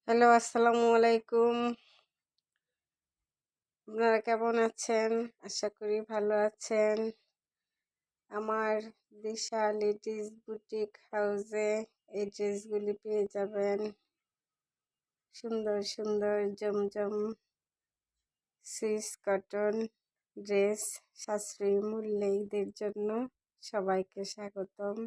Hello, আসসালামু আলাইকুম। আপনারা কেমন আছেন? আশা করি ভালো আছেন। আমার দিশা লেডিস বুটিক হাউসে এই ড্রেসগুলি পেয়ে যাবেন। সুন্দর সুন্দর জমজম সুইস কটন ড্রেস সাশ্রয়ী মূল্যে ঈদের জন্য সবাইকে স্বাগতম।